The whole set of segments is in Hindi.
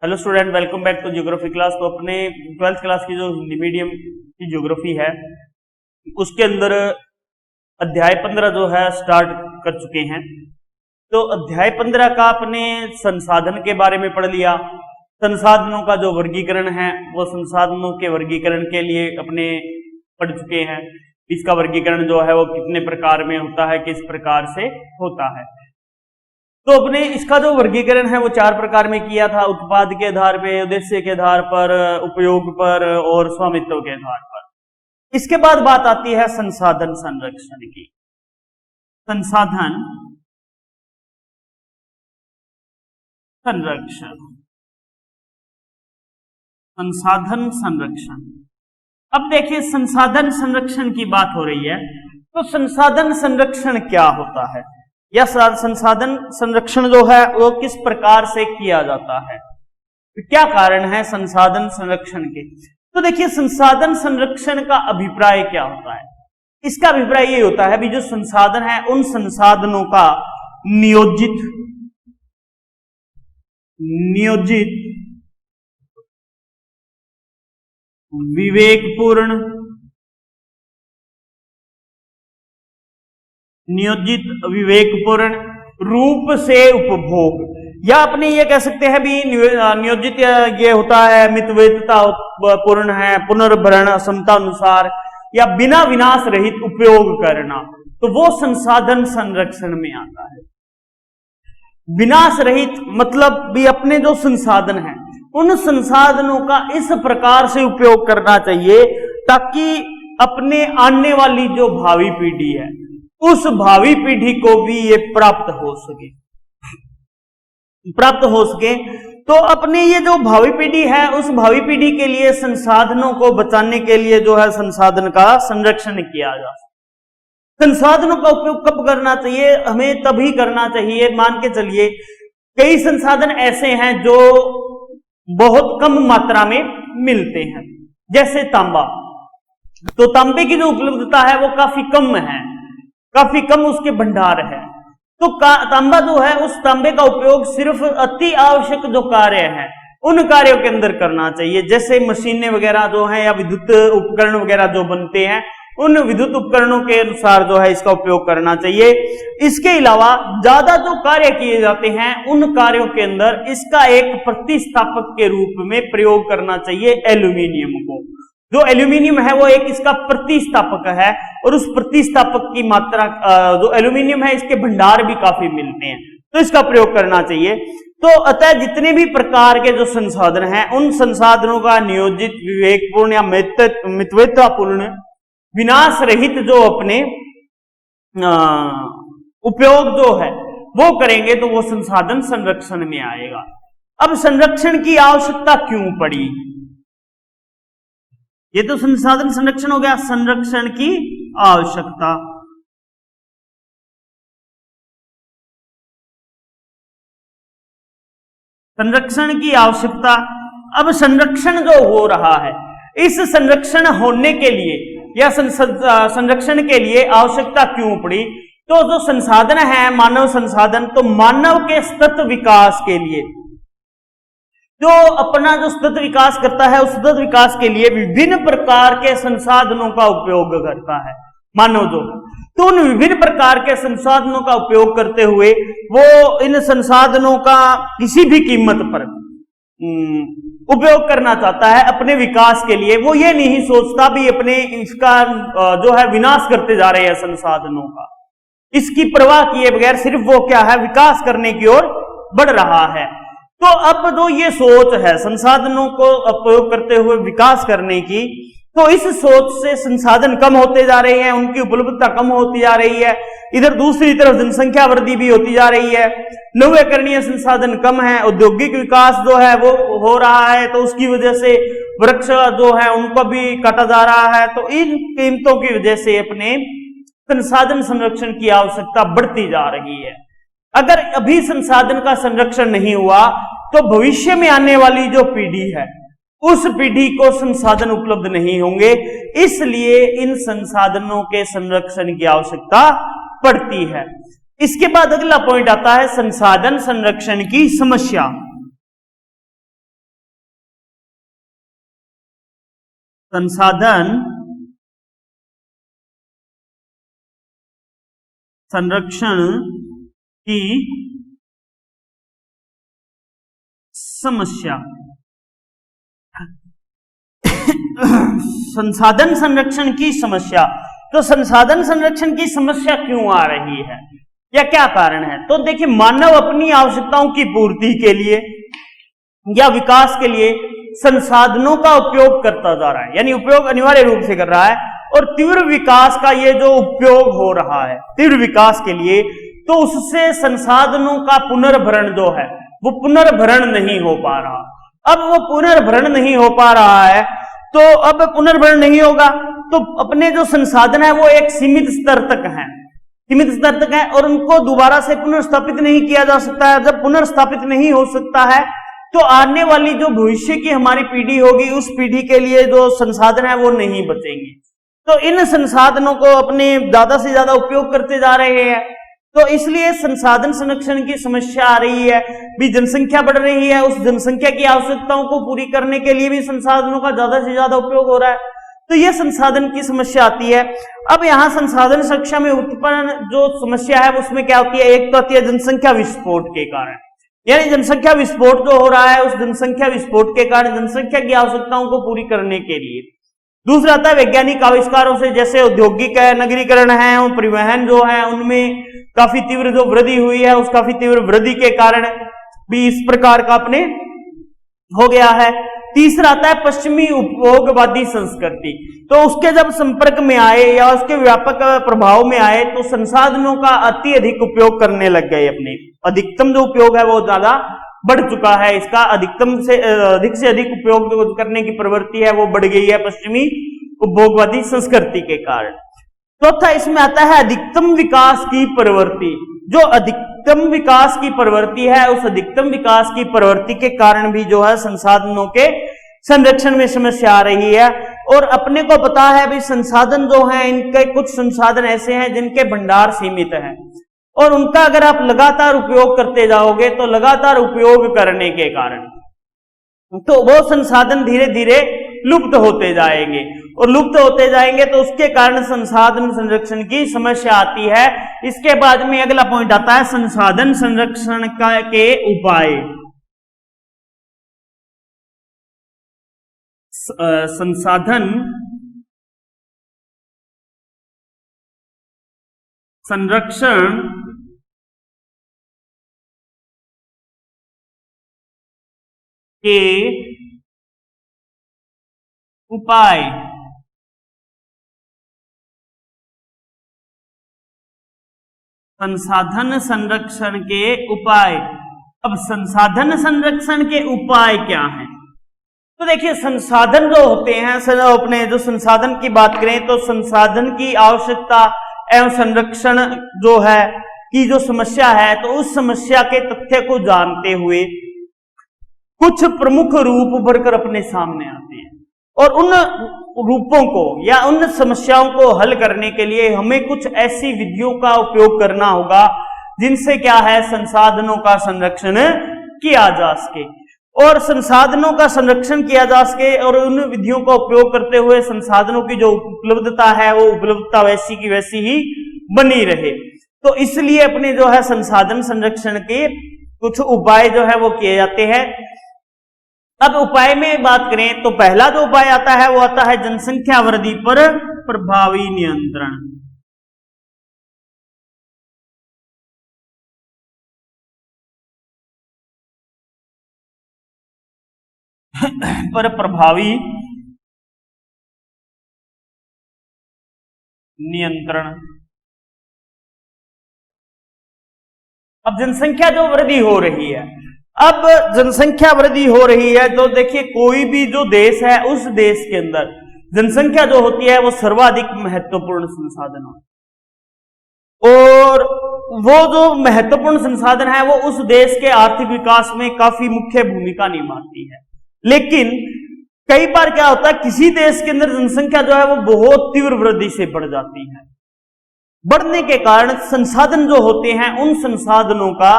Hello student, welcome back to geography class. तो अपने 12th क्लास की जो हिंदी मीडियम की ज्योग्राफी है उसके अंदर अध्याय 15 जो है स्टार्ट कर चुके हैं। तो अध्याय 15 का अपने संसाधन के बारे में पढ़ लिया। संसाधनों का जो वर्गीकरण है वो संसाधनों के वर्गीकरण के लिए अपने पढ़ चुके हैं। इसका वर्गीकरण जो है वो कितने प्रकार में होता है, किस प्रकार से होता है। तो अपने इसका जो वर्गीकरण है वो 4 प्रकार में किया था: उत्पाद के आधार पे, उद्देश्य के आधार पर, उपयोग पर और स्वामित्व के आधार पर। इसके बाद बात आती है संसाधन संरक्षण की। संसाधन संरक्षण, संसाधन संरक्षण। अब देखिए, संसाधन संरक्षण की बात हो रही है तो संसाधन संरक्षण क्या होता है या संसाधन संरक्षण जो है वो किस प्रकार से किया जाता है, क्या कारण है संसाधन संरक्षण के। तो देखिए, संसाधन संरक्षण का अभिप्राय क्या होता है। इसका अभिप्राय ये होता है भी जो संसाधन है उन संसाधनों का नियोजित विवेकपूर्ण, नियोजित विवेकपूर्ण रूप से उपभोग, या अपने ये कह सकते हैं भी नियोजित ये होता है मितव्ययिता पूर्ण है, पुनर्भरण क्षमता अनुसार या बिना विनाश रहित उपयोग करना, तो वो संसाधन संरक्षण में आता है। विनाश रहित मतलब भी अपने जो संसाधन हैं उन संसाधनों का इस प्रकार से उपयोग करना चाहिए ताकि अपने आने वाली जो भावी पीढ़ी है उस भावी पीढ़ी को भी ये प्राप्त हो सके। तो अपने ये जो भावी पीढ़ी है उस भावी पीढ़ी के लिए संसाधनों को बचाने के लिए जो है संसाधन का संरक्षण किया जा सकता। संसाधनों का उपयोग कब करना चाहिए, हमें तभी करना चाहिए, मान के चलिए कई संसाधन ऐसे हैं जो बहुत कम मात्रा में मिलते हैं, जैसे तांबा। तो तांबे की जो उपलब्धता है वो काफी कम है, काफी कम उसके भंडार है। तो तांबा जो है उस तांबे का उपयोग सिर्फ अति आवश्यक जो कार्य है उन कार्यों के अंदर करना चाहिए, जैसे मशीनें वगैरह जो हैं या विद्युत उपकरण वगैरह जो बनते हैं उन विद्युत उपकरणों के अनुसार जो है इसका उपयोग करना चाहिए। इसके अलावा ज्यादा जो कार्य किए जाते हैं उन कार्यों के अंदर इसका एक प्रतिस्थापक के रूप में प्रयोग करना चाहिए एल्यूमिनियम को। जो एल्यूमिनियम है वो एक इसका प्रतिस्थापक है और उस प्रतिस्थापक की मात्रा जो एल्यूमिनियम है इसके भंडार भी काफी मिलते हैं, तो इसका प्रयोग करना चाहिए। तो अतः जितने भी प्रकार के जो संसाधन हैं उन संसाधनों का नियोजित, विवेकपूर्ण या मितव्ययितापूर्ण, विनाश रहित जो अपने उपयोग जो है वो करेंगे तो वो संसाधन संरक्षण में आएगा। अब संरक्षण की आवश्यकता क्यों पड़ी, ये तो संसाधन संरक्षण हो गया। संरक्षण की आवश्यकता, संरक्षण की आवश्यकता। अब संरक्षण जो हो रहा है इस संरक्षण होने के लिए या संरक्षण के लिए आवश्यकता क्यों पड़ी, तो जो संसाधन है मानव संसाधन, तो मानव के सतत विकास के लिए जो अपना जो सतत विकास करता है उस सतत विकास के लिए विभिन्न प्रकार के संसाधनों का उपयोग करता है मानव जो। तो उन विभिन्न प्रकार के संसाधनों का उपयोग करते हुए वो इन संसाधनों का किसी भी कीमत पर उपयोग करना चाहता है अपने विकास के लिए। वो ये नहीं सोचता भी अपने इसका जो है विनाश करते जा रहे हैं संसाधनों का, इसकी परवाह किए बगैर सिर्फ वो क्या है विकास करने की ओर बढ़ रहा है। तो अब जो ये सोच है संसाधनों को उपयोग करते हुए विकास करने की, तो इस सोच से संसाधन कम होते जा रहे हैं, उनकी उपलब्धता कम होती जा रही है। इधर दूसरी तरफ जनसंख्या वृद्धि भी होती जा रही है, नवीकरणीय संसाधन कम है, औद्योगिक विकास जो है वो हो रहा है, तो उसकी वजह से वृक्ष जो है उनको भी काटा जा रहा है। तो इन कीमतों की वजह से अपने संसाधन संरक्षण की आवश्यकता बढ़ती जा रही है। अगर अभी संसाधन का संरक्षण नहीं हुआ तो भविष्य में आने वाली जो पीढ़ी है उस पीढ़ी को संसाधन उपलब्ध नहीं होंगे, इसलिए इन संसाधनों के संरक्षण की आवश्यकता पड़ती है। इसके बाद अगला पॉइंट आता है संसाधन संरक्षण की समस्या। संसाधन संरक्षण की समस्या। संसाधन संरक्षण की समस्या, तो संसाधन संरक्षण की समस्या क्यों आ रही है या क्या कारण है? तो देखिए, मानव अपनी आवश्यकताओं की पूर्ति के लिए या विकास के लिए संसाधनों का उपयोग करता जा रहा है, यानी उपयोग अनिवार्य रूप से कर रहा है। और तीव्र विकास का ये जो उपयोग हो रहा है तीव्र विकास के लिए, तो उससे संसाधनों का पुनर्भरण जो है वो पुनर्भरण नहीं हो पा रहा। अब वो पुनर्भरण नहीं हो पा रहा है, तो अब पुनर्भरण नहीं होगा तो अपने जो संसाधन है वो एक सीमित स्तर तक है, और उनको दोबारा से पुनर्स्थापित नहीं किया जा सकता है। जब पुनर्स्थापित नहीं हो सकता है तो आने वाली जो भविष्य की हमारी पीढ़ी होगी, उस पीढ़ी के लिए जो संसाधन है वो नहीं बचेंगे। तो इन संसाधनों को अपने ज्यादा से ज्यादा उपयोग करते जा रहे हैं, तो इसलिए संसाधन संरक्षण की समस्या आ रही है। भी जनसंख्या बढ़ रही है, उस जनसंख्या की आवश्यकताओं को पूरी करने के लिए भी संसाधनों का ज्यादा से ज्यादा उपयोग हो रहा है, तो यह संसाधन की समस्या आती है। अब यहाँ संसाधन सुरक्षा में उत्पन्न जो समस्या है उसमें क्या होती है? एक तो आती है जनसंख्या विस्फोट के कारण, यानी जनसंख्या विस्फोट जो हो रहा है उस जनसंख्या विस्फोट के कारण जनसंख्या की आवश्यकताओं को पूरी करने के लिए। दूसरा आता है वैज्ञानिक आविष्कारों से, जैसे औद्योगिक नगरीकरण है, परिवहन जो है उनमें काफी तीव्र जो वृद्धि हुई है, उस काफी तीव्र वृद्धि के कारण भी इस प्रकार का अपने हो गया है। तीसरा आता है पश्चिमी उपभोगवादी संस्कृति, तो उसके जब संपर्क में आए या उसके व्यापक प्रभाव में आए तो संसाधनों का अत्यधिक उपयोग करने लग गए। अपने अधिकतम जो उपयोग है वो ज्यादा बढ़ चुका है, इसका अधिकतम से अधिक उपयोग करने की प्रवृत्ति है वो बढ़ गई है पश्चिमी उपभोगवादी संस्कृति के कारण। चौथा इसमें आता है अधिकतम विकास की प्रवृत्ति। जो अधिकतम विकास की प्रवृत्ति है, उस अधिकतम विकास की प्रवृत्ति के कारण भी जो है संसाधनों के संरक्षण में समस्या आ रही है। और अपने को पता है भी संसाधन जो है, इनके कुछ संसाधन ऐसे हैं जिनके भंडार सीमित हैं, और उनका अगर आप लगातार उपयोग करते जाओगे तो लगातार उपयोग करने के कारण तो वो संसाधन धीरे धीरे लुप्त होते जाएंगे, और लुप्त होते जाएंगे तो उसके कारण संसाधन संरक्षण की समस्या आती है। इसके बाद में अगला पॉइंट आता है संसाधन संरक्षण के उपाय। संसाधन संरक्षण के उपाय। संसाधन संरक्षण के उपाय। अब संसाधन संरक्षण के उपाय क्या हैं? तो देखिए, संसाधन जो होते हैं, अपने जो संसाधन की बात करें तो संसाधन की आवश्यकता एवं संरक्षण जो है की जो समस्या है, तो उस समस्या के तथ्य को जानते हुए कुछ प्रमुख रूप उभर कर अपने सामने आते हैं, और उन रूपों को या उन समस्याओं को हल करने के लिए हमें कुछ ऐसी विधियों का उपयोग करना होगा जिनसे क्या है, संसाधनों का संरक्षण किया जा सके। और संसाधनों का संरक्षण किया जा सके और उन विधियों का उपयोग करते हुए संसाधनों की जो उपलब्धता है वो उपलब्धता वैसी की वैसी ही बनी रहे। तो इसलिए अपने जो है संसाधन संरक्षण के कुछ उपाय जो है वो किए जाते हैं। अब उपाय में बात करें तो पहला जो उपाय आता है वो आता है जनसंख्या वृद्धि पर प्रभावी नियंत्रण। पर प्रभावी नियंत्रण। अब जनसंख्या जो वृद्धि हो रही है, अब जनसंख्या वृद्धि हो रही है तो देखिए कोई भी जो देश है उस देश के अंदर जनसंख्या जो होती है वो सर्वाधिक महत्वपूर्ण संसाधन है, और वो जो महत्वपूर्ण संसाधन है वो उस देश के आर्थिक विकास में काफी मुख्य भूमिका निभाती है। लेकिन कई बार क्या होता है, किसी देश के अंदर जनसंख्या जो है वो बहुत तीव्र वृद्धि से बढ़ जाती है। बढ़ने के कारण संसाधन जो होते हैं उन संसाधनों का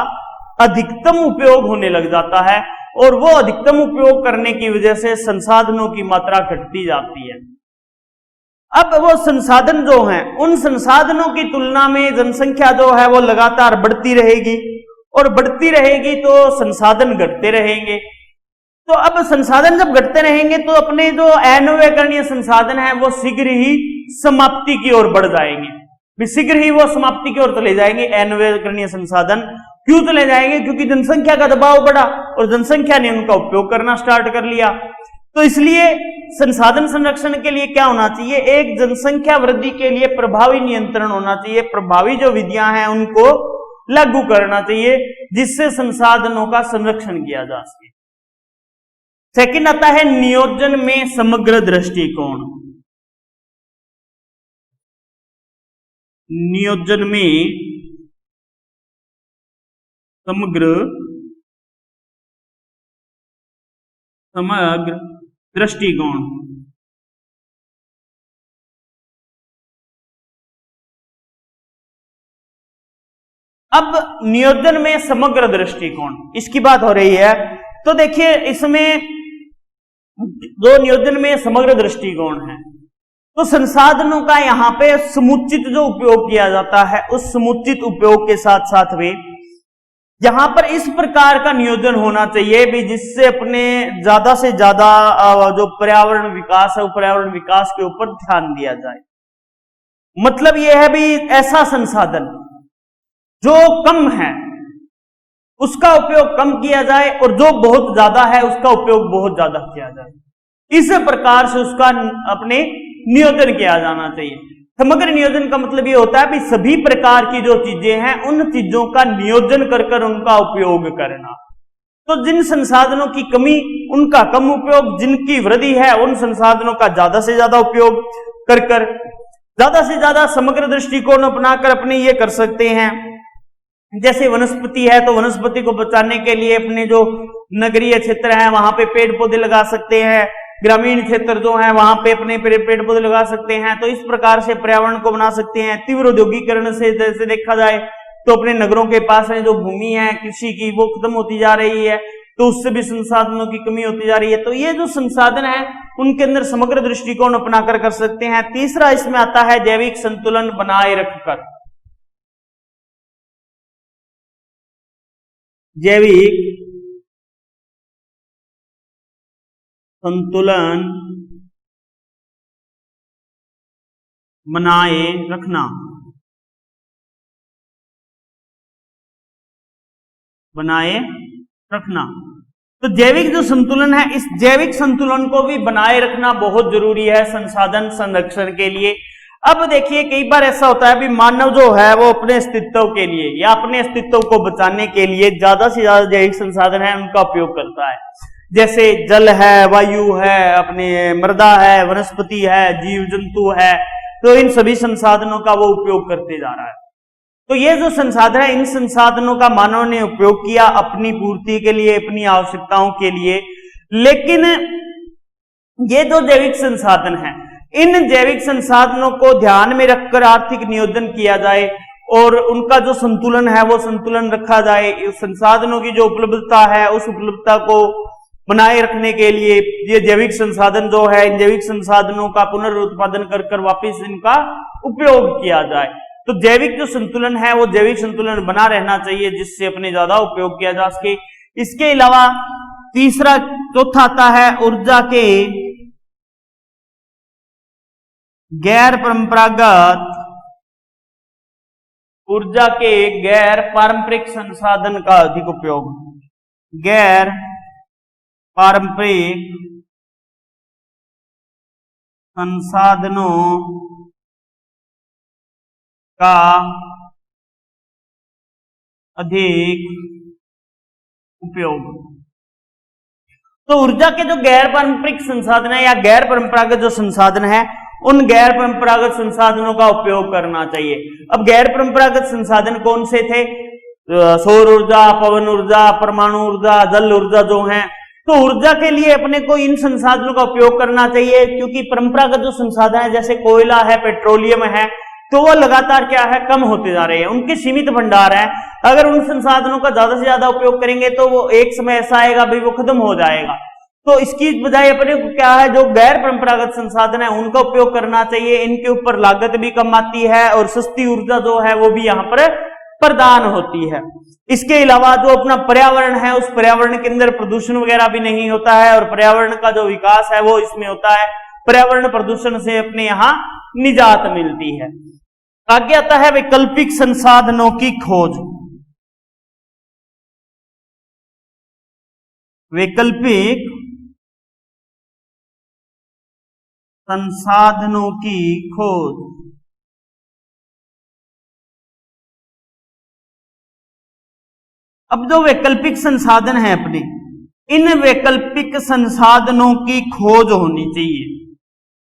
अधिकतम उपयोग होने लग जाता है, और वो अधिकतम उपयोग करने की वजह से संसाधनों की मात्रा घटती जाती है। अब वो संसाधन जो हैं, उन संसाधनों की तुलना में जनसंख्या जो है वो लगातार बढ़ती रहेगी, और बढ़ती रहेगी तो संसाधन घटते रहेंगे। तो अब संसाधन जब घटते रहेंगे तो अपने जो अनव्यवहार्य संसाधन है वो शीघ्र ही समाप्ति की ओर बढ़ जाएंगे, शीघ्र ही वो समाप्ति की ओर चले जाएंगे। अनव्यवहार्य संसाधन क्यों चले जाएंगे? क्योंकि जनसंख्या का दबाव बढ़ा और जनसंख्या ने उनका उपयोग करना स्टार्ट कर लिया। तो इसलिए संसाधन संरक्षण के लिए क्या होना चाहिए? एक जनसंख्या वृद्धि के लिए प्रभावी नियंत्रण होना चाहिए, प्रभावी जो विधियां हैं उनको लागू करना चाहिए, जिससे संसाधनों का संरक्षण किया जा सके। सेकंड आता है नियोजन में समग्र दृष्टिकोण। नियोजन में समग्र दृष्टिकोण। अब नियोजन में समग्र दृष्टिकोण, इसकी बात हो रही है। तो देखिए, इसमें जो नियोजन में समग्र दृष्टिकोण है, तो संसाधनों का यहां पे समुचित जो उपयोग किया जाता है, उस समुचित उपयोग के साथ साथ में यहां पर इस प्रकार का नियोजन होना चाहिए भी जिससे अपने ज्यादा से ज्यादा जो पर्यावरण विकास है, वो पर्यावरण विकास के ऊपर ध्यान दिया जाए। मतलब यह है भी ऐसा संसाधन जो कम है उसका उपयोग कम किया जाए, और जो बहुत ज्यादा है उसका उपयोग बहुत ज्यादा किया जाए। इस प्रकार से उसका अपने नियोजन किया जाना चाहिए। समग्र नियोजन का मतलब ये होता है कि सभी प्रकार की जो चीजें हैं उन चीजों का नियोजन कर उनका उपयोग करना। तो जिन संसाधनों की कमी उनका कम उपयोग, जिनकी वृद्धि है उन संसाधनों का ज्यादा से ज्यादा उपयोग कर ज्यादा से ज्यादा समग्र दृष्टिकोण अपनाकर अपने ये कर सकते हैं। जैसे वनस्पति है, तो वनस्पति को बचाने के लिए अपने जो नगरीय क्षेत्र है वहां पे पेड़ पौधे लगा सकते हैं, ग्रामीण क्षेत्र जो है वहां पे अपने पेड़ पौधे लगा सकते हैं। तो इस प्रकार से पर्यावरण को बना सकते हैं। तीव्र औद्योगिकरण से जैसे देखा जाए तो अपने नगरों के पास में जो भूमि है कृषि की वो खत्म होती जा रही है, तो उससे भी संसाधनों की कमी होती जा रही है। तो ये जो संसाधन है उनके अंदर समग्र दृष्टिकोण अपनाकर कर सकते हैं। तीसरा इसमें आता है जैविक संतुलन बनाए रखकर। जैविक संतुलन बनाए रखना। बनाए रखना। तो जैविक जो संतुलन है, इस जैविक संतुलन को भी बनाए रखना बहुत जरूरी है संसाधन संरक्षण के लिए। अब देखिए, कई बार ऐसा होता है भी मानव जो है वो अपने अस्तित्व के लिए या अपने अस्तित्व को बचाने के लिए ज्यादा से ज्यादा जैविक संसाधन है उनका उपयोग करता है। जैसे जल है, वायु है, अपने मृदा है, वनस्पति है, जीव जंतु है, तो इन सभी संसाधनों का वो उपयोग करते जा रहा है। तो ये जो संसाधन है, इन संसाधनों का मानव ने उपयोग किया अपनी पूर्ति के लिए, अपनी आवश्यकताओं के लिए। लेकिन ये जो जैविक संसाधन है, इन जैविक संसाधनों को ध्यान में रखकर आर्थिक नियोजन किया जाए और उनका जो संतुलन है वो संतुलन रखा जाए। संसाधनों की जो उपलब्धता है उस उपलब्धता को बनाए रखने के लिए ये जैविक संसाधन जो है, इन जैविक संसाधनों का पुनर्उत्पादन कर वापस इनका उपयोग किया जाए। तो जैविक जो संतुलन है वो जैविक संतुलन बना रहना चाहिए जिससे अपने ज्यादा उपयोग किया जा सके। इसके अलावा चौथा आता है ऊर्जा के गैर पारंपरिक संसाधन का अधिक उपयोग। गैर पारंपरिक संसाधनों का अधिक उपयोग। तो ऊर्जा के जो गैर पारंपरिक संसाधन है या गैर परंपरागत जो संसाधन है, उन गैर परंपरागत संसाधनों का उपयोग करना चाहिए। अब गैर परंपरागत संसाधन कौन से थे? सौर ऊर्जा, पवन ऊर्जा, परमाणु ऊर्जा, जल ऊर्जा जो है। तो ऊर्जा के लिए अपने को इन संसाधनों का उपयोग करना चाहिए, क्योंकि परंपरागत जो संसाधन है जैसे कोयला है, पेट्रोलियम है, तो वो लगातार क्या है, कम होते जा रहे हैं, उनके सीमित भंडार है। अगर उन संसाधनों का ज्यादा से ज्यादा उपयोग करेंगे तो वो एक समय ऐसा आएगा भाई वो खत्म हो जाएगा। तो इसकी बजाय अपने को क्या है, जो गैर परंपरागत संसाधन है उनका उपयोग करना चाहिए। इनके ऊपर लागत भी कम आती है और सस्ती ऊर्जा जो है वो भी यहाँ पर प्रदान होती है। इसके अलावा जो अपना पर्यावरण है, उस पर्यावरण के अंदर प्रदूषण वगैरह भी नहीं होता है और पर्यावरण का जो विकास है वो इसमें होता है। पर्यावरण प्रदूषण से अपने यहाँ निजात मिलती है। आगे आता है वैकल्पिक संसाधनों की खोज। वैकल्पिक संसाधनों की खोज। अब जो वैकल्पिक संसाधन है अपने, इन वैकल्पिक संसाधनों की खोज होनी चाहिए।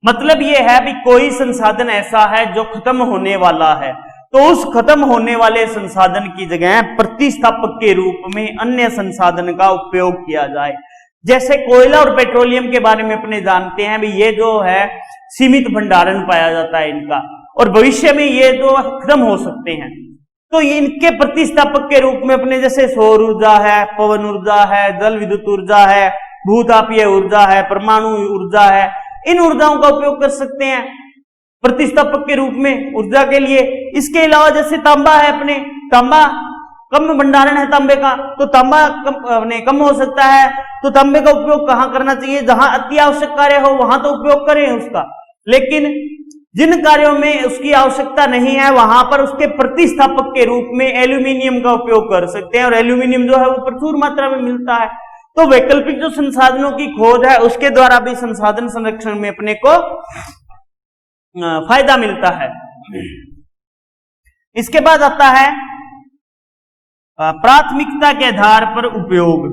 मतलब यह है भी कोई संसाधन ऐसा है जो खत्म होने वाला है, तो उस खत्म होने वाले संसाधन की जगह प्रतिस्थापक के रूप में अन्य संसाधन का उपयोग किया जाए। जैसे कोयला और पेट्रोलियम के बारे में अपने जानते हैं भी, ये जो है सीमित भंडारण पाया जाता है इनका, और भविष्य में ये जो खत्म हो सकते हैं। तो इनके प्रतिस्थापक के रूप में अपने जैसे सौर ऊर्जा है, पवन ऊर्जा है, जल विद्युत ऊर्जा है, भूतापीय ऊर्जा है, परमाणु ऊर्जा है, इन ऊर्जाओं का उपयोग कर सकते हैं प्रतिस्थापक के रूप में ऊर्जा के लिए। इसके अलावा जैसे तांबा है अपने, तांबा कम भंडारण है तांबे का, तो तांबा कम हो सकता है। तो तांबे का उपयोग कहां करना चाहिए, जहां अति आवश्यक कार्य हो वहां तो उपयोग करें उसका, लेकिन जिन कार्यों में उसकी आवश्यकता नहीं है वहां पर उसके प्रतिस्थापक के रूप में एल्यूमिनियम का उपयोग कर सकते हैं, और एल्यूमिनियम जो है वो प्रचुर मात्रा में मिलता है। तो वैकल्पिक जो संसाधनों की खोज है उसके द्वारा भी संसाधन संरक्षण में अपने को फायदा मिलता है। इसके बाद आता है प्राथमिकता के आधार पर उपयोग।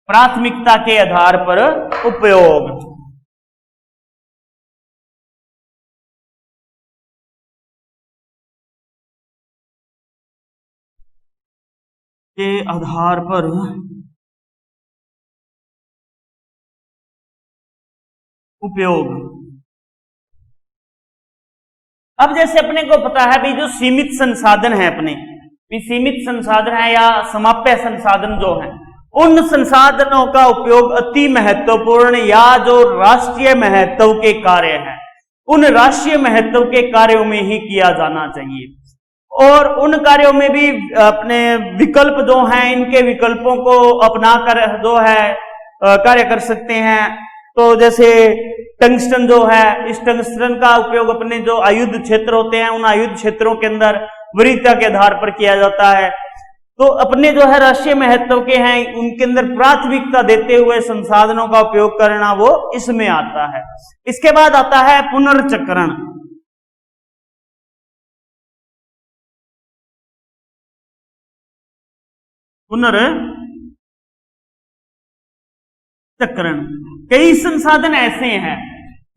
प्राथमिकता के आधार पर उपयोग के आधार पर उपयोग। अब जैसे अपने को पता है भी जो सीमित संसाधन है अपने, भी सीमित संसाधन है या समाप्य संसाधन जो है, उन संसाधनों का उपयोग अति महत्वपूर्ण या जो राष्ट्रीय महत्व के कार्य हैं उन राष्ट्रीय महत्व के कार्यों में ही किया जाना चाहिए। और उन कार्यों में भी अपने विकल्प जो हैं, इनके विकल्पों को अपनाकर जो है कार्य कर सकते हैं। तो जैसे टंगस्टन जो है, इस टंगस्टन का उपयोग अपने जो आयुध क्षेत्र होते हैं उन आयुध क्षेत्रों के अंदर वरीयता के आधार पर किया जाता है। तो अपने जो है राष्ट्रीय महत्व के हैं उनके अंदर प्राथमिकता देते हुए संसाधनों का उपयोग करना वो इसमें आता है। इसके बाद आता है पुनर्चक्रण। पुनर्चक्रण, कई संसाधन ऐसे हैं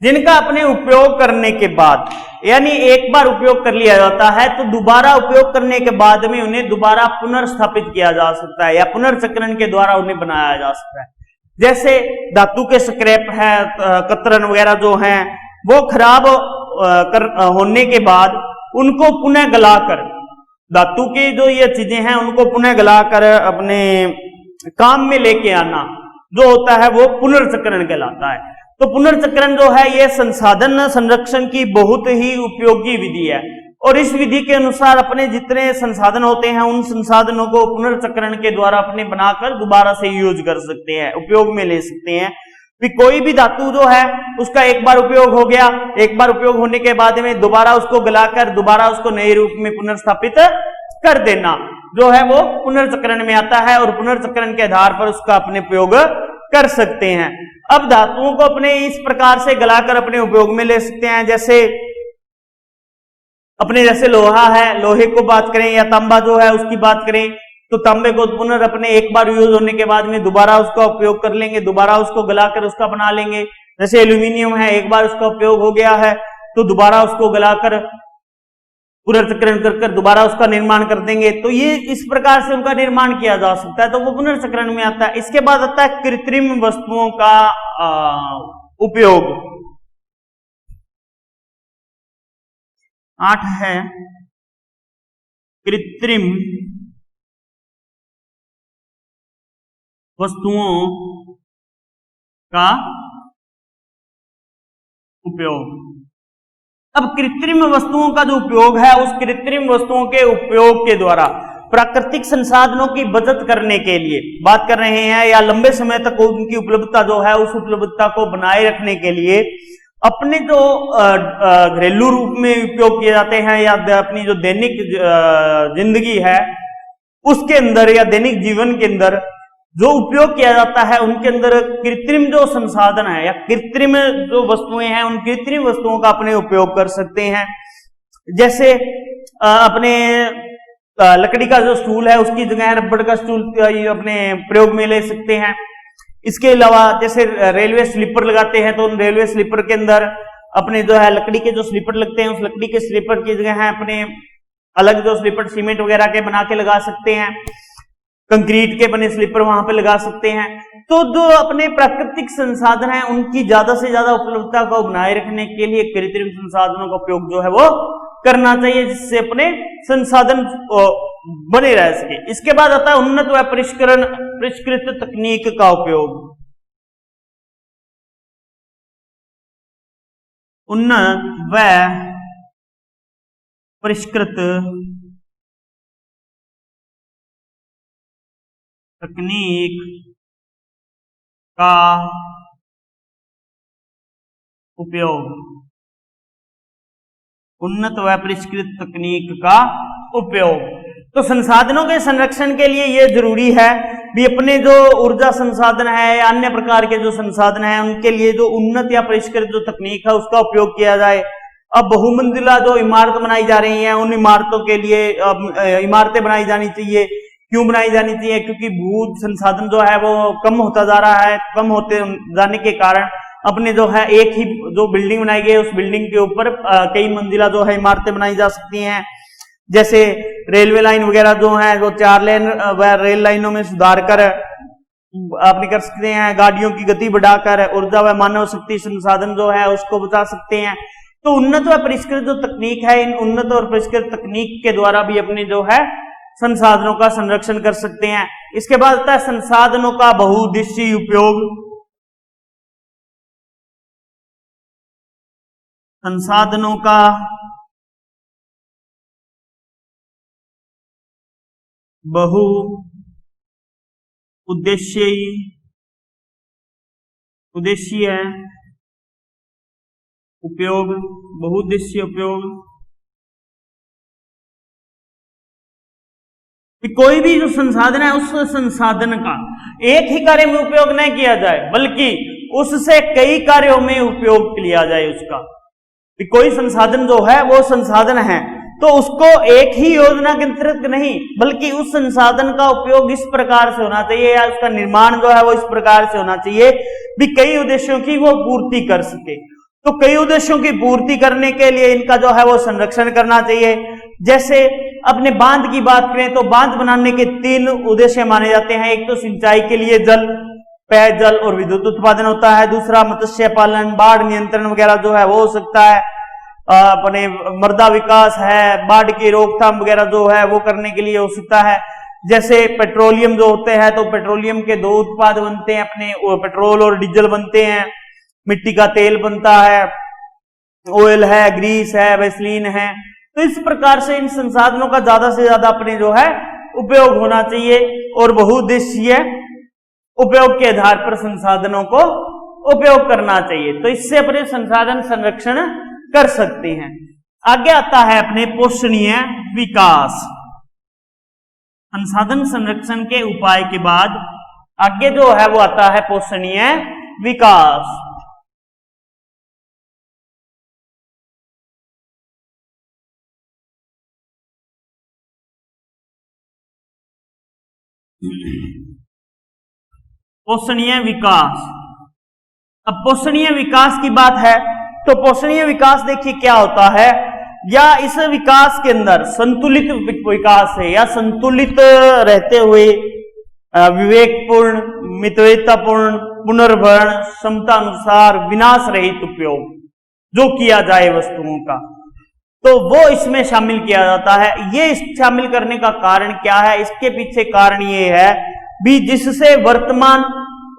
जिनका अपने उपयोग करने के बाद, यानी एक बार उपयोग कर लिया जाता है तो दोबारा उपयोग करने के बाद में उन्हें दोबारा पुनर्स्थापित किया जा सकता है या पुनर्चक्रण के द्वारा उन्हें बनाया जा सकता है। जैसे धातु के स्क्रैप है, कतरन वगैरह जो हैं, वो खराब होने के बाद उनको पुनः गलाकर, धातु की जो ये चीजें हैं उनको पुनः गलाकर अपने काम में लेके आना जो होता है वो पुनर्चक्रण कहलाता है। तो पुनर्चक्रण जो है ये संसाधन संरक्षण की बहुत ही उपयोगी विधि है, और इस विधि के अनुसार अपने जितने संसाधन होते हैं उन संसाधनों को पुनर्चक्रण के द्वारा अपने बनाकर दोबारा से यूज कर सकते हैं, उपयोग में ले सकते हैं। कि कोई भी धातु जो है उसका एक बार उपयोग हो गया, एक बार उपयोग होने के बाद में दोबारा उसको गलाकर दोबारा उसको नए रूप में पुनर्स्थापित कर देना जो है वो पुनर्चक्रण में आता है, और पुनर्चक्रण के आधार पर उसका अपने उपयोग कर सकते हैं। अब धातुओं को अपने इस प्रकार से गलाकर अपने उपयोग में ले सकते हैं। जैसे अपने जैसे लोहा है, लोहे को बात करें या तांबा जो है उसकी बात करें, तो तांबे को पुनः अपने एक बार यूज होने के बाद में दोबारा उसका उपयोग कर लेंगे, दोबारा उसको गलाकर उसका बना लेंगे। जैसे एल्यूमिनियम है, एक बार उसका उपयोग हो गया है तो दोबारा उसको गलाकर पुनर्चक्रण कर दोबारा उसका निर्माण कर देंगे। तो ये इस प्रकार से उनका निर्माण किया जा सकता है, तो वो पुनर्चक्रण में आता है। इसके बाद आता है कृत्रिम वस्तुओं का उपयोग। 8 है कृत्रिम वस्तुओं का उपयोग। अब कृत्रिम वस्तुओं का जो उपयोग है, उस कृत्रिम वस्तुओं के उपयोग के द्वारा प्राकृतिक संसाधनों की बचत करने के लिए बात कर रहे हैं, या लंबे समय तक उनकी उपलब्धता जो है उस उपलब्धता को बनाए रखने के लिए अपने जो घरेलू रूप में उपयोग किए जाते हैं, या अपनी जो दैनिक जिंदगी है उसके अंदर या दैनिक जीवन के अंदर जो उपयोग किया जाता है, उनके अंदर कृत्रिम जो संसाधन है या कृत्रिम जो वस्तुएं हैं, उन कृत्रिम वस्तुओं का अपने उपयोग कर सकते हैं। जैसे अपने लकड़ी का जो स्टूल है उसकी जगह रबड़ का स्टूल अपने प्रयोग में ले सकते हैं। इसके अलावा जैसे रेलवे स्लीपर लगाते हैं, तो उन रेलवे स्लीपर के अंदर अपने जो है लकड़ी के जो स्लीपर लगते हैं, उस लकड़ी के स्लीपर की जगह है अपने अलग जो स्लीपर सीमेंट वगैरह के बना के लगा सकते हैं, कंक्रीट के बने स्लीपर वहां पे लगा सकते हैं। तो जो अपने प्राकृतिक संसाधन है उनकी ज्यादा से ज्यादा उपलब्धता को बनाए रखने के लिए कृत्रिम संसाधनों का उपयोग जो है वो करना चाहिए, जिससे अपने संसाधन बने रह सके। इसके बाद आता है उन्नत व परिष्कृत तकनीक का उपयोग। उन्नत व परिष्कृत तकनीक का उपयोग। उन्नत व परिष्कृत तकनीक का उपयोग। तो संसाधनों के संरक्षण के लिए यह जरूरी है भी अपने जो ऊर्जा संसाधन है या अन्य प्रकार के जो संसाधन है उनके लिए जो उन्नत या परिष्कृत जो तकनीक है उसका उपयोग किया जाए। अब बहुमंजिला जो इमारत बनाई जा रही हैं, उन इमारतों के लिए इमारतें बनाई जानी चाहिए। क्यों बनाई जानी चाहिए? क्योंकि भू संसाधन जो है वो कम होता जा रहा है। कम होते जाने के कारण अपने जो है एक ही जो बिल्डिंग बनाई गई है उस बिल्डिंग के ऊपर कई मंजिला जो है इमारतें बनाई जा सकती हैं। जैसे रेलवे लाइन वगैरह जो है वो 4 लेन व रेल लाइनों में सुधार कर आपने कर सकते हैं, गाड़ियों की गति बढ़ाकर ऊर्जा व मानव शक्ति संसाधन जो है उसको बचा सकते हैं। तो उन्नत व परिष्कृत जो तकनीक है, इन उन्नत और परिष्कृत तकनीक के द्वारा भी अपने जो है संसाधनों का संरक्षण कर सकते हैं। इसके बाद आता है संसाधनों का बहुउद्देशीय उपयोग। संसाधनों का बहुउद्देशीय उपयोग। बहुउद्देशीय उपयोग कोई भी जो संसाधन है उस संसाधन का एक ही कार्य में उपयोग नहीं किया जाए, बल्कि उससे कई कार्यों में उपयोग लिया जाए उसका। कोई संसाधन जो है वो संसाधन है तो उसको एक ही योजना के अंतर्गत नहीं, बल्कि उस संसाधन का उपयोग इस प्रकार से होना चाहिए या उसका निर्माण जो है वो इस प्रकार से होना चाहिए भी कई उद्देश्यों की वो पूर्ति कर सके। तो कई उद्देश्यों की पूर्ति करने के लिए इनका जो है वो संरक्षण करना चाहिए। जैसे अपने बांध की बात करें तो बांध बनाने के 3 उद्देश्य माने जाते हैं। एक तो सिंचाई के लिए जल, पेयजल और विद्युत उत्पादन होता है। दूसरा मत्स्य पालन, बाढ़ नियंत्रण वगैरह जो है वो हो सकता है। अपने मृदा विकास है, बाढ़ की रोकथाम वगैरह जो है वो करने के लिए हो सकता है। जैसे पेट्रोलियम जो होते हैं तो पेट्रोलियम के 2 उत्पाद बनते हैं अपने, पेट्रोल और डीजल बनते हैं। मिट्टी का तेल बनता है, ऑयल है, ग्रीस है, वैसलीन है। तो इस प्रकार से इन संसाधनों का ज्यादा से ज्यादा अपने जो है उपयोग होना चाहिए और बहुउद्देशीय उपयोग के आधार पर संसाधनों को उपयोग करना चाहिए। तो इससे अपने संसाधन संरक्षण कर सकते हैं। आगे आता है अपने पोषणीय विकास। संसाधन संरक्षण के उपाय के बाद आगे जो है वो आता है पोषणीय विकास। पोषणीय विकास। अब पोषणीय विकास की बात है तो पोषणीय विकास देखिए क्या होता है, या इस विकास के अंदर संतुलित विकास है या संतुलित रहते हुए विवेकपूर्ण, मितव्ययितापूर्ण, पुनर्भरण, क्षमता अनुसार विनाश रहित उपयोग जो किया जाए वस्तुओं का। तो वो इसमें शामिल किया जाता है। ये शामिल करने का कारण क्या है? इसके पीछे कारण ये है भी जिससे वर्तमान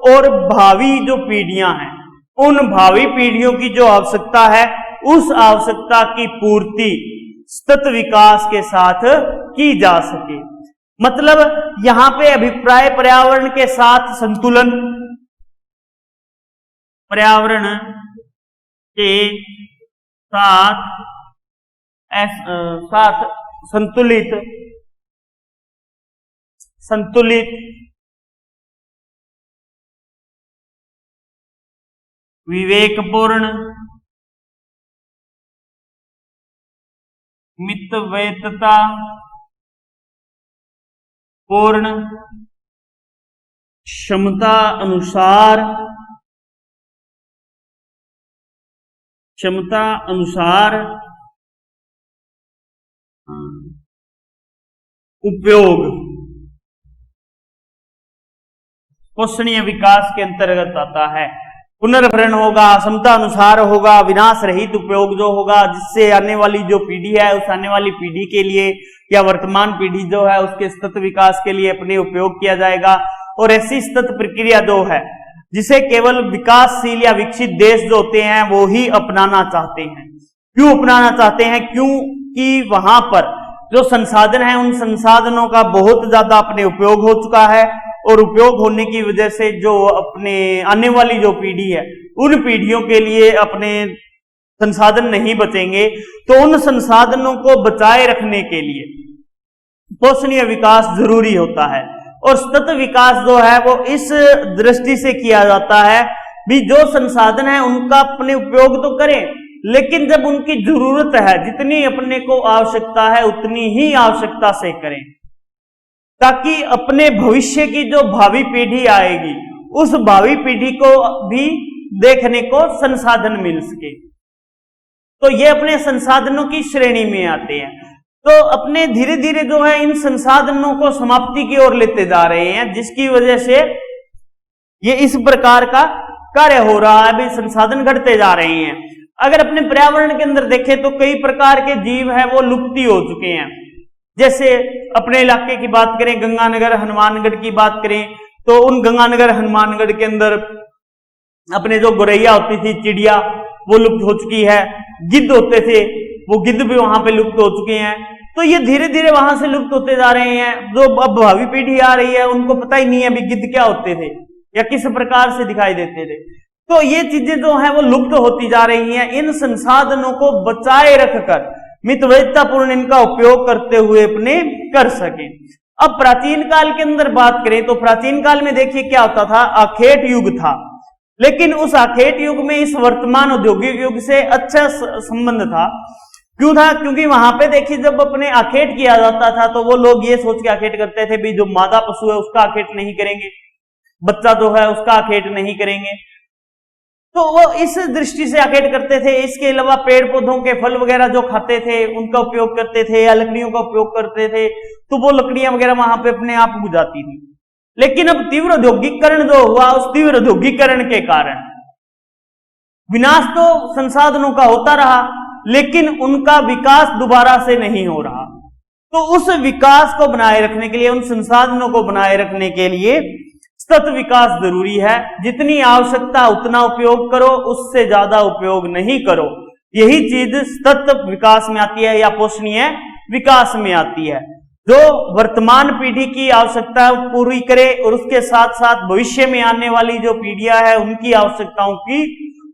और भावी जो पीढ़ियां हैं, उन भावी पीढ़ियों की जो आवश्यकता है, उस आवश्यकता की पूर्ति सतत विकास के साथ की जा सके। मतलब यहां पे अभिप्राय पर्यावरण के साथ संतुलन, पर्यावरण के साथ संतुलित विवेकपूर्ण मितव्ययिता पूर्ण क्षमता अनुसार उपयोग पोषणीय विकास के अंतर्गत आता है। पुनर्भरण होगा, क्षमता अनुसार होगा, विनाश रहित उपयोग जो होगा, जिससे आने वाली जो पीढ़ी है, उस आने वाली पीढ़ी के लिए या वर्तमान पीढ़ी जो है उसके सतत विकास के लिए अपने उपयोग किया जाएगा। और ऐसी सतत प्रक्रिया जो है जिसे केवल विकासशील या विकसित देश जो होते हैं वो ही अपनाना चाहते हैं। क्यों अपनाना चाहते हैं? क्योंकि वहां पर जो संसाधन है, उन संसाधनों का बहुत ज्यादा अपने उपयोग हो चुका है, और उपयोग होने की वजह से जो अपने आने वाली जो पीढ़ी है, उन पीढ़ियों के लिए अपने संसाधन नहीं बचेंगे। तो उन संसाधनों को बचाए रखने के लिए पोषणीय विकास जरूरी होता है। और सतत विकास जो है वो इस दृष्टि से किया जाता है भी जो संसाधन है उनका अपने उपयोग तो करें, लेकिन जब उनकी जरूरत है, जितनी अपने को आवश्यकता है उतनी ही आवश्यकता से करें, ताकि अपने भविष्य की जो भावी पीढ़ी आएगी उस भावी पीढ़ी को भी देखने को संसाधन मिल सके। तो ये अपने संसाधनों की श्रेणी में आते हैं। तो अपने धीरे धीरे जो है इन संसाधनों को समाप्ति की ओर लेते जा रहे हैं, जिसकी वजह से ये इस प्रकार का कार्य हो रहा है, भी संसाधन घटते जा रहे हैं। अगर अपने पर्यावरण के अंदर देखें तो कई प्रकार के जीव हैं वो लुप्ति हो चुके हैं। जैसे अपने इलाके की बात करें, गंगानगर हनुमानगढ़ की बात करें, तो उन गंगानगर हनुमानगढ़ के अंदर अपने जो गोरैया होती थी, चिड़िया, वो लुप्त हो चुकी है। गिद्ध होते थे, वो गिद्ध भी वहां पे लुप्त हो चुके हैं। तो ये धीरे धीरे वहां से लुप्त होते जा रहे हैं। जो अब भावी पीढ़ी आ रही है उनको पता ही नहीं है भी गिद्ध क्या होते थे या किस प्रकार से दिखाई देते थे। तो ये चीजें जो है वो लुप्त होती जा रही हैं। इन संसाधनों को बचाए रखकर मितव्ययितापूर्ण इनका उपयोग करते हुए अपने कर सके। अब प्राचीन काल के अंदर बात करें तो प्राचीन काल में देखिए क्या होता था, आखेट युग था। लेकिन उस आखेट युग में इस वर्तमान औद्योगिक युग से अच्छा संबंध था। क्यों था? क्योंकि वहां पे देखिए जब अपने आखेट किया जाता था तो वो लोग ये सोच के आखेट करते थे भी जो मादा पशु है उसका आखेट नहीं करेंगे, बच्चा जो है उसका आखेट नहीं करेंगे। तो वो इस दृष्टि से आखेट करते थे। इसके अलावा पेड़ पौधों के फल वगैरह जो खाते थे उनका उपयोग करते थे, या लकड़ियों का उपयोग करते थे, तो वो लकड़ियां वगैरह वहां पे अपने आप उग जाती थी। लेकिन अब तीव्र औद्योगिकरण जो हुआ, उस तीव्र औद्योगिकरण के कारण विनाश तो संसाधनों का होता रहा, लेकिन उनका विकास दोबारा से नहीं हो रहा। तो उस विकास को बनाए रखने के लिए, उन संसाधनों को बनाए रखने के लिए सतत विकास जरूरी है। जितनी आवश्यकता उतना उपयोग करो, उससे ज्यादा उपयोग नहीं करो। यही चीज सतत विकास में आती है या पोषणीय विकास में आती है, जो वर्तमान पीढ़ी की आवश्यकता पूरी करे और उसके साथ साथ भविष्य में आने वाली जो पीढ़ियां हैं उनकी आवश्यकताओं की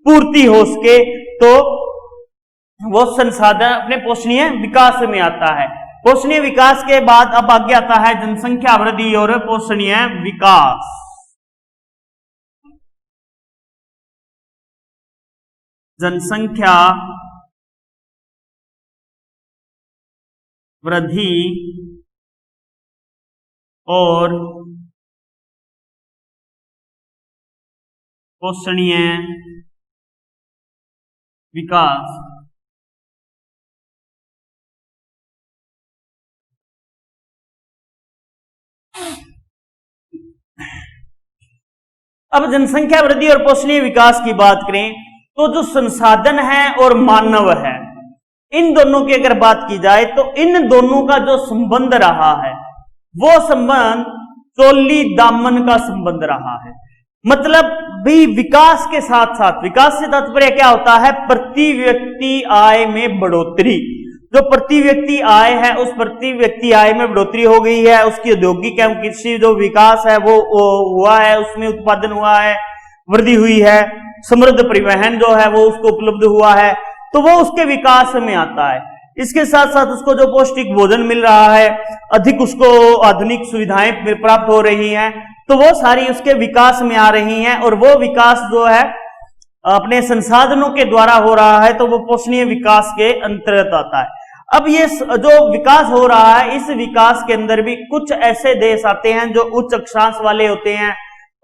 पूर्ति हो सके। तो वो संसाधन अपने पोषणीय विकास में आता है। पोषणीय विकास के बाद अब आगे आता है जनसंख्या वृद्धि और पोषणीय विकास। जनसंख्या वृद्धि और पोषणीय विकास। अब जनसंख्या वृद्धि और पोषणीय विकास की बात करें तो जो संसाधन है और मानव है, इन दोनों की अगर बात की जाए तो इन दोनों का जो संबंध रहा है वो संबंध चोली दामन का संबंध रहा है। मतलब भी विकास के साथ साथ, विकास से तात्पर्य क्या होता है, प्रति व्यक्ति आय में बढ़ोतरी। जो प्रति व्यक्ति आय है उस प्रति व्यक्ति आय में बढ़ोतरी हो गई है, उसकी औद्योगिक एवं कृषि जो विकास है वो हुआ है, उसमें उत्पादन हुआ है, वृद्धि हुई है, समृद्ध परिवहन जो है वो उसको उपलब्ध हुआ है, तो वो उसके विकास में आता है। इसके साथ साथ उसको जो पौष्टिक भोजन मिल रहा है, अधिक उसको आधुनिक सुविधाएं प्राप्त हो रही हैं, तो वो सारी उसके विकास में आ रही हैं। और वो विकास जो है अपने संसाधनों के द्वारा हो रहा है, तो वो पोषणीय विकास के अंतर्गत आता है। अब ये जो विकास हो रहा है, इस विकास के अंदर भी कुछ ऐसे देश आते हैं जो उच्च अक्षांश वाले होते हैं,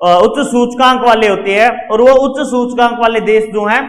उच्च सूचकांक वाले होते हैं, और वो उच्च सूचकांक वाले देश जो हैं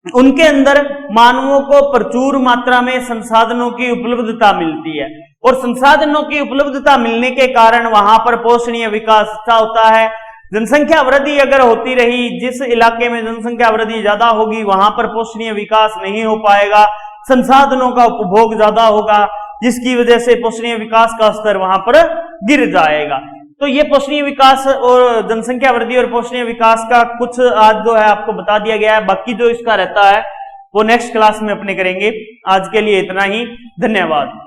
उनके अंदर मानवों को प्रचुर मात्रा में संसाधनों की उपलब्धता मिलती है, और संसाधनों की उपलब्धता मिलने के कारण वहां पर पोषणीय विकास अच्छा होता है। जनसंख्या वृद्धि अगर होती रही, जिस इलाके में जनसंख्या वृद्धि ज्यादा होगी वहां पर पोषणीय विकास नहीं हो पाएगा, संसाधनों का उपभोग ज्यादा होगा, जिसकी वजह से पोषणीय विकास का स्तर वहां पर गिर जाएगा। तो ये पोषणीय विकास और जनसंख्या वृद्धि और पोषणीय विकास का कुछ आज जो है आपको बता दिया गया है। बाकी जो इसका रहता है वो नेक्स्ट क्लास में अपने करेंगे। आज के लिए इतना ही, धन्यवाद।